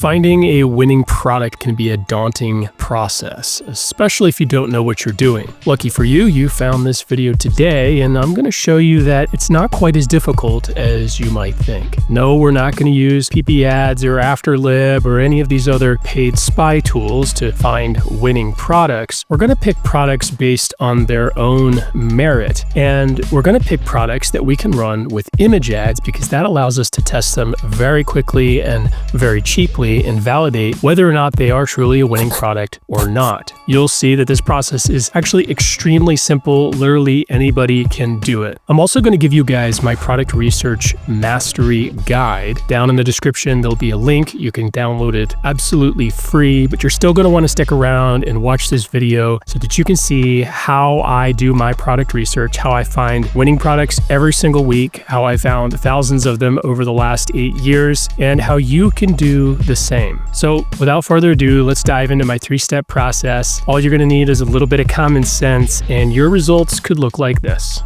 Finding a winning product can be a daunting process, especially if you don't know what you're doing. Lucky for you, you found this video today, and I'm going to show you that it's not quite as difficult as you might think. No, we're not going to use PP ads or Afterlib or any of these other paid spy tools to find winning products. We're going to pick products based on their own merit, and we're going to pick products that we can run with image ads because that allows us to test them very quickly and very cheaply and validate whether or not they are truly a winning product or not. You'll see that this process is actually extremely simple. Literally anybody can do it. I'm also going to give you guys my product research mastery guide. Down in the description, there'll be a link. You can download it absolutely free, but you're still going to want to stick around and watch this video so that you can see how I do my product research, how I find winning products every single week, how I found thousands of them over the last 8 years, and how you can do the same. So without further ado, let's dive into my 3-step process. All you're going to need is a little bit of common sense, and your results could look like this.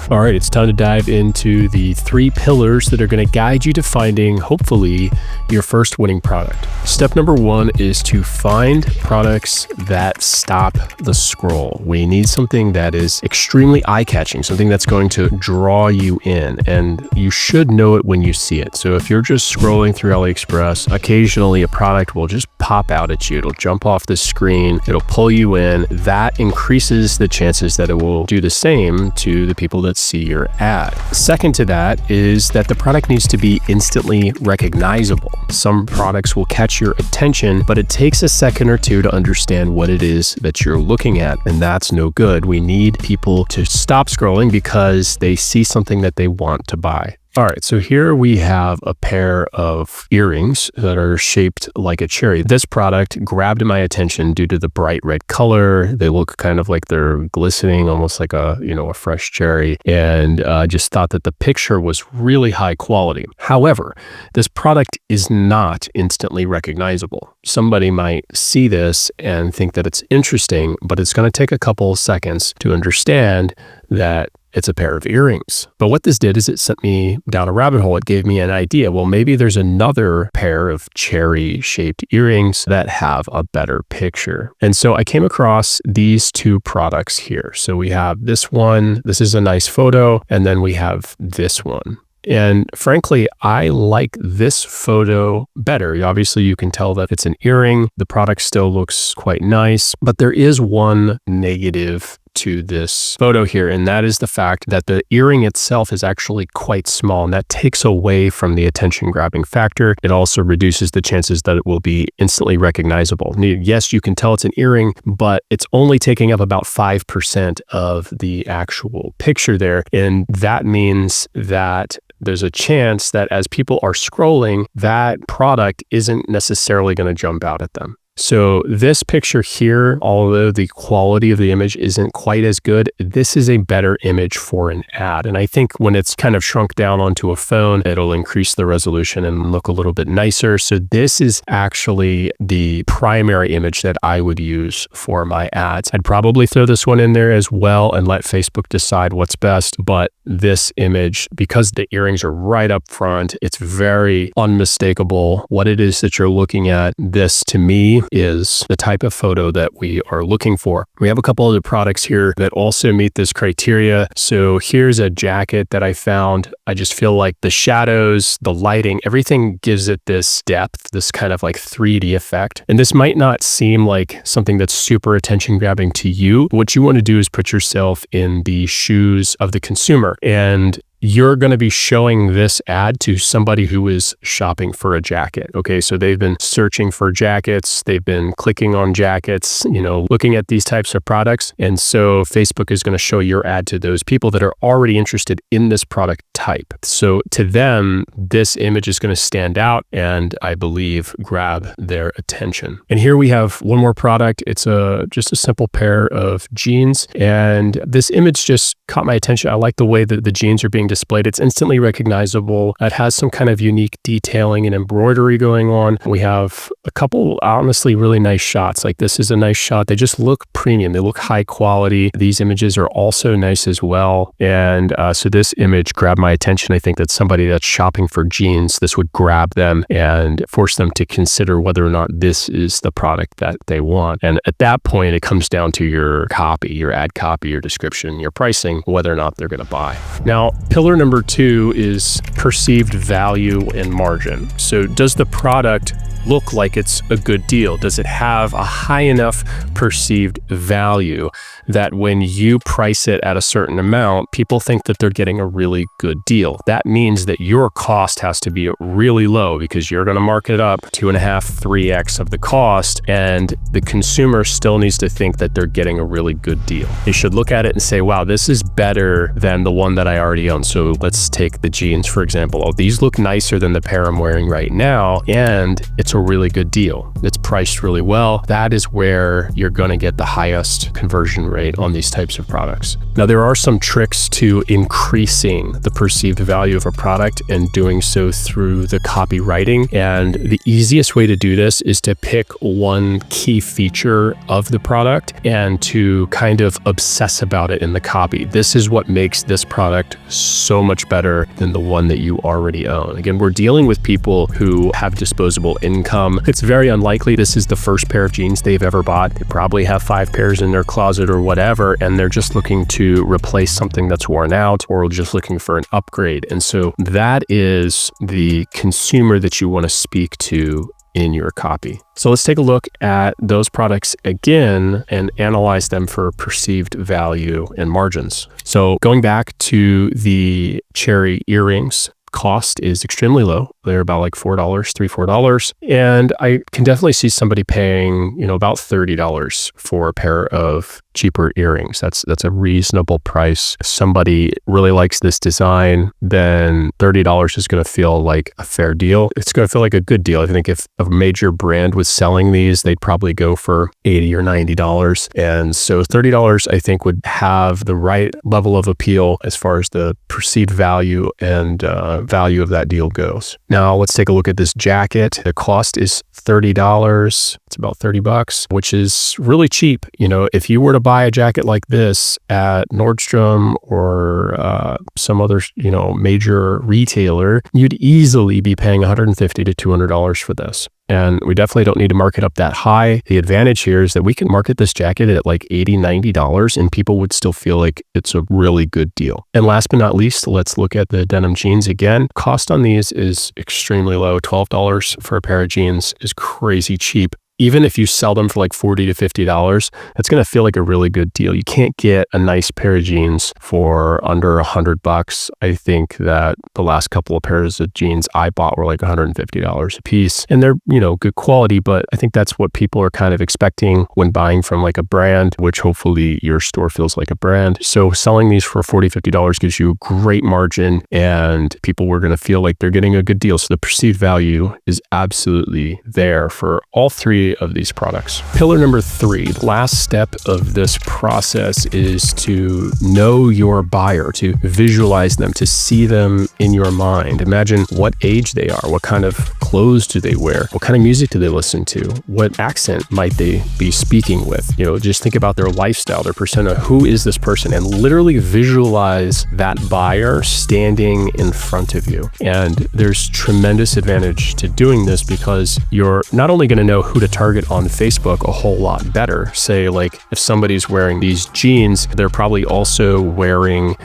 All right, it's time to dive into the 3 pillars that are going to guide you to finding, hopefully, your first winning product. Step number 1 is to find products that stop the scroll. We need something that is extremely eye-catching, something that's going to draw you in, and you should know it when you see it. So if you're just scrolling through AliExpress, occasionally a product will just pop out at you. It'll jump off the screen, it'll pull you in. That increases the chances that it will do the same to the people that see your ad. Second to that is that the product needs to be instantly recognizable. Some products will catch your attention, but it takes a second or two to understand what it is that you're looking at, and that's no good. We need people to stop scrolling because they see something that they want to buy. All right, so here we have a pair of earrings that are shaped like a cherry. This product grabbed my attention due to the bright red color. They look kind of like they're glistening, almost like a fresh cherry. And I just thought that the picture was really high quality. However, this product is not instantly recognizable. Somebody might see this and think that it's interesting, but it's going to take a couple of seconds to understand that it's a pair of earrings. But what this did is it sent me down a rabbit hole. It gave me an idea. Well, maybe there's another pair of cherry-shaped earrings that have a better picture. And so I came across these 2 products here. So we have this one. This is a nice photo. And then we have this one. And frankly, I like this photo better. Obviously, you can tell that it's an earring. The product still looks quite nice, but there is one negative to this photo here, and that is the fact that the earring itself is actually quite small, and that takes away from the attention grabbing factor. It also reduces the chances that it will be instantly recognizable. Yes, you can tell it's an earring, but it's only taking up about 5% of the actual picture there, and that means that there's a chance that as people are scrolling, that product isn't necessarily going to jump out at them. So this picture here, although the quality of the image isn't quite as good, this is a better image for an ad. And I think when it's kind of shrunk down onto a phone, it'll increase the resolution and look a little bit nicer. So this is actually the primary image that I would use for my ads. I'd probably throw this one in there as well and let Facebook decide what's best. But this image, because the earrings are right up front, it's very unmistakable what it is that you're looking at. This, to me, is the type of photo that we are looking for. We have a couple other products here that also meet this criteria. So here's a jacket that I found. I just feel like the shadows, the lighting, everything gives it this depth, this kind of like 3D effect. And this might not seem like something that's super attention grabbing to you. What you want to do is put yourself in the shoes of the consumer, and you're going to be showing this ad to somebody who is shopping for a jacket. Okay, so they've been searching for jackets, they've been clicking on jackets, looking at these types of products. And so Facebook is going to show your ad to those people that are already interested in this product type. So to them, this image is going to stand out and I believe grab their attention. And here we have one more product. It's just a simple pair of jeans. And this image just caught my attention. I like the way that the jeans are being being displayed. It's instantly recognizable. It has some kind of unique detailing and embroidery going on. We have a couple honestly really nice shots. Like this is a nice shot. They just look premium. They look high quality. These images are also nice as well. And so this image grabbed my attention. I think that somebody that's shopping for jeans, this would grab them and force them to consider whether or not this is the product that they want. And at that point, it comes down to your copy, your ad copy, your description, your pricing, whether or not they're going to buy. Now, pillar number 2 is perceived value and margin. So does the product look like it's a good deal? Does it have a high enough perceived value that when you price it at a certain amount, people think that they're getting a really good deal? That means that your cost has to be really low because you're going to mark it up 2.5, 3x of the cost, and the consumer still needs to think that they're getting a really good deal. They should look at it and say, wow, this is better than the one that I already own. So let's take the jeans, for example. Oh, these look nicer than the pair I'm wearing right now, and it's a really good deal. It's priced really well. That is where you're going to get the highest conversion rate on these types of products. Now, there are some tricks to increasing the perceived value of a product and doing so through the copywriting. And the easiest way to do this is to pick one key feature of the product and to kind of obsess about it in the copy. This is what makes this product so much better than the one that you already own. Again, we're dealing with people who have disposable income. It's very unlikely this is the first pair of jeans they've ever bought. They probably have 5 pairs in their closet or whatever, and they're just looking to replace something that's worn out or just looking for an upgrade. And so that is the consumer that you want to speak to in your copy. So let's take a look at those products again and analyze them for perceived value and margins. So going back to the cherry earrings, cost is extremely low. They're about like $4, $3-4. And I can definitely see somebody paying, about $30 for a pair of cheaper earrings. That's a reasonable price. If somebody really likes this design, then $30 is going to feel like a fair deal. It's going to feel like a good deal. I think if a major brand was selling these, they'd probably go for $80 or $90. And so $30, I think, would have the right level of appeal as far as the perceived value and value of that deal goes. Now, let's take a look at this jacket. The cost is $30. It's about $30, which is really cheap. If you were to buy a jacket like this at Nordstrom or some other, major retailer, you'd easily be paying $150 to $200 for this. And we definitely don't need to mark it up that high. The advantage here is that we can market this jacket at like $80, $90 and people would still feel like it's a really good deal. And last but not least, let's look at the denim jeans again. Cost on these is extremely low. $12 for a pair of jeans is crazy cheap. Even if you sell them for like $40 to $50, that's going to feel like a really good deal. You can't get a nice pair of jeans for under $100. I think that the last couple of pairs of jeans I bought were like $150 a piece. And they're, good quality, but I think that's what people are kind of expecting when buying from like a brand, which hopefully your store feels like a brand. So selling these for $40, $50 gives you a great margin and people were going to feel like they're getting a good deal. So the perceived value is absolutely there for all 3 of these products. Pillar number 3, the last step of this process is to know your buyer, to visualize them, to see them in your mind. Imagine what age they are, what kind of clothes do they wear, what kind of music do they listen to, what accent might they be speaking with. Just think about their lifestyle, their persona. Who is this person? And literally visualize that buyer standing in front of you. And there's tremendous advantage to doing this because you're not only going to know who to target on Facebook a whole lot better. Say like if somebody's wearing these jeans, they're probably also wearing,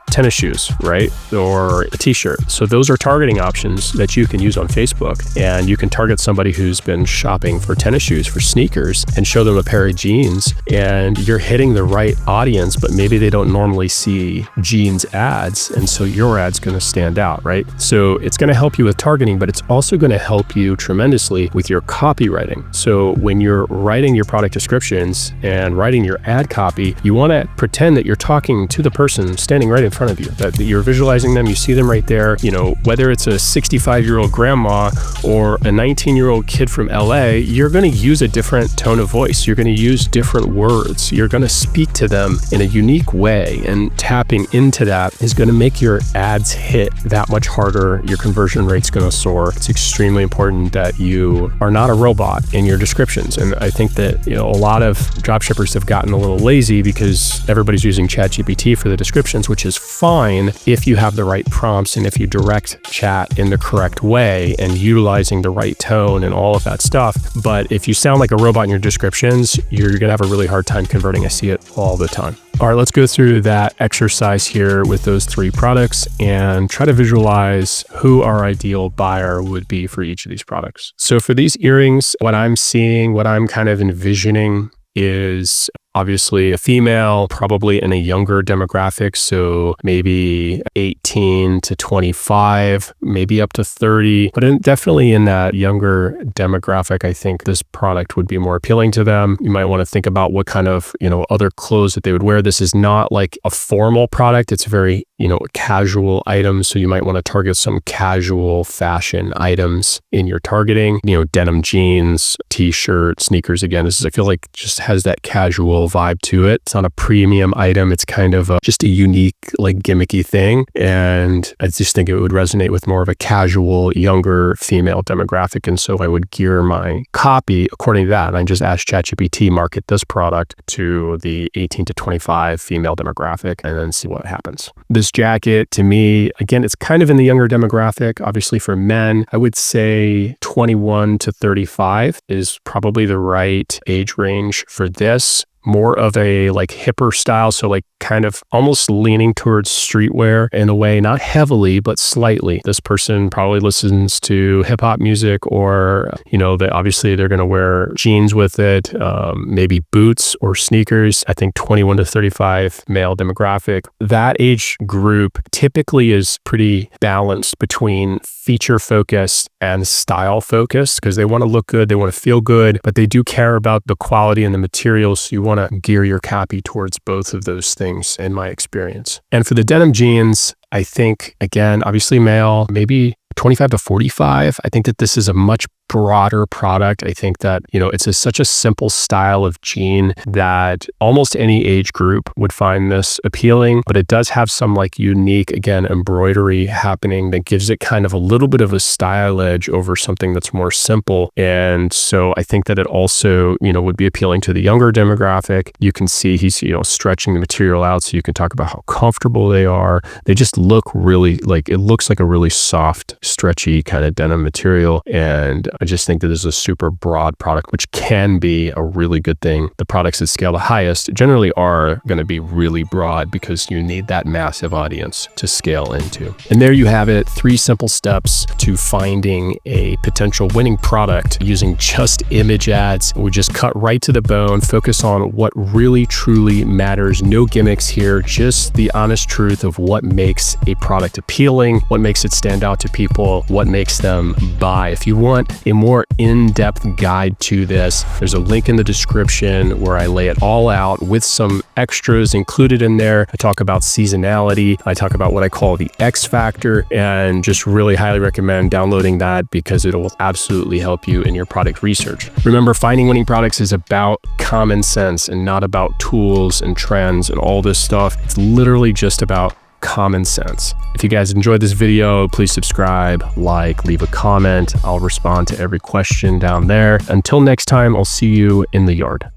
tennis shoes, right? Or a t-shirt. So those are targeting options that you can use on Facebook. And you can target somebody who's been shopping for tennis shoes, for sneakers, and show them a pair of jeans. And you're hitting the right audience, but maybe they don't normally see jeans ads. And so your ad's going to stand out, right? So it's going to help you with targeting, but it's also going to help you tremendously with your copywriting. So when you're writing your product descriptions and writing your ad copy, you want to pretend that you're talking to the person standing right in front of you, that you're visualizing them, you see them right there. You know, whether it's a 65-year-old grandma or a 19-year-old kid from LA, you're going to use a different tone of voice. You're going to use different words. You're going to speak to them in a unique way, and tapping into that is going to make your ads hit that much harder. Your conversion rate's going to soar. It's extremely important that you are not a robot in your descriptions. And I think that, you know, a lot of dropshippers have gotten a little lazy because everybody's using ChatGPT for the descriptions, which is fine if you have the right prompts and if you direct chat in the correct way and utilizing the right tone and all of that stuff. But if you sound like a robot in your descriptions, you're going to have a really hard time converting. I see it all the time. All right, let's go through that exercise here with those 3 products and try to visualize who our ideal buyer would be for each of these products. So for these earrings, what I'm seeing, what I'm kind of envisioning is obviously a female, probably in a younger demographic, so maybe 18 to 25, maybe up to 30, but definitely in that younger demographic, I think this product would be more appealing to them. You might want to think about what kind of, you know, other clothes that they would wear. This is not like a formal product. It's very, you know, casual items, so you might want to target some casual fashion items in your targeting, you know, denim jeans, t-shirt, sneakers. Again, this is, I feel like, just has that casual vibe to it. It's not a premium item. It's kind of just a unique, like, gimmicky thing. And I just think it would resonate with more of a casual, younger female demographic. And so I would gear my copy according to that. And I just ask ChatGPT, market this product to the 18 to 25 female demographic, and then see what happens. This jacket, to me, again, it's kind of in the younger demographic. Obviously for men, I would say 21 to 35 is probably the right age range for this. More of a like hipper style, so like kind of almost leaning towards streetwear in a way, not heavily, but slightly. This person probably listens to hip hop music, or, you know, obviously they're going to wear jeans with it, maybe boots or sneakers. I think 21 to 35 male demographic. That age group typically is pretty balanced between feature focused and style focused, because they want to look good, they want to feel good, but they do care about the quality and the materials. So you want to gear your copy towards both of those things, in my experience. And for the denim jeans, I think, again, obviously male, maybe 25 to 45. I think that this is a much broader product. I think that, you know, it's such a simple style of jean that almost any age group would find this appealing, but it does have some like unique, again, embroidery happening that gives it kind of a little bit of a style edge over something that's more simple. And so I think that it also, you know, would be appealing to the younger demographic. You can see he's, you know, stretching the material out, so you can talk about how comfortable they are. They just look really like, it looks like a really soft, stretchy kind of denim material. And I just think that this is a super broad product, which can be a really good thing. The products that scale the highest generally are going to be really broad, because you need that massive audience to scale into. And there you have it, 3 simple steps to finding a potential winning product using just image ads. We just cut right to the bone, focus on what really truly matters. No gimmicks here, just the honest truth of what makes a product appealing, what makes it stand out to people, what makes them buy. If you want a more in-depth guide to this, there's a link in the description where I lay it all out with some extras included in there. I talk about seasonality. I talk about what I call the X factor, and just really highly recommend downloading that, because it will absolutely help you in your product research. Remember, finding winning products is about common sense and not about tools and trends and all this stuff. It's literally just about common sense. If you guys enjoyed this video, please subscribe, like, leave a comment. I'll respond to every question down there. Until next time, I'll see you in the yard.